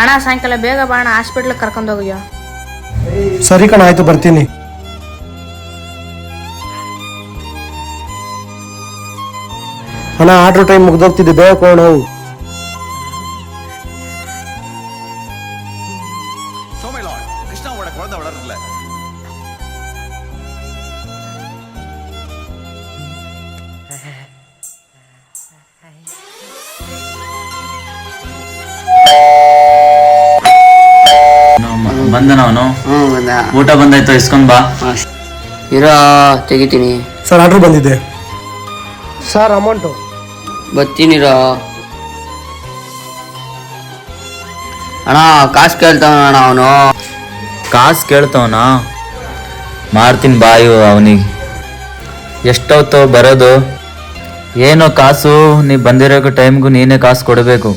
ಅಣ್ಣ ಸಾಯಂಕಾಲ ಬೇಗ ಬಾ ಅಣ್ಣ, ಹಾಸ್ಪಿಟ್ಲಿಗೆ ಕರ್ಕೊಂಡೋಗ್ಯ. ಸರಿ ಕಣ, ಆಯ್ತು ಬರ್ತೀನಿ. ಅಣ್ಣ ಆರ್ಡ್ರ್ ಟೈಮ್ ಮುಗ್ದೋಗ್ತಿದ್ದೆ, ಬೇಗ ಕೊಡು. ಬಂದನ ಅವನು. ಊಟ ಬಂದಾಯ್ತು, ಇಸ್ಕೊಂಡ್ ಬಾ. ಇರೋ ತೆಗಿತೀನಿ. ಸರ್ ಆರ್ಡ್ರ್ ಬಂದಿದೆ ಸರ್, ಅಮೌಂಟು. ಬರ್ತೀನಿರೋ ಅಣ್ಣ. ಕಾಸು ಕೇಳ್ತಾವಣ್ಣ ಅವನು. ಕಾಸು ಕೇಳ್ತವನ? ಮಾಡ್ತೀನಿ ಬಾಯು ಅವನಿಗೆ. ಎಷ್ಟೊತ್ತು ಬರೋದು? ಏನೋ ಕಾಸು, ನೀ ಬಂದಿರೋ ಟೈಮ್ಗೂ ನೀನೇ ಕಾಸು ಕೊಡಬೇಕು.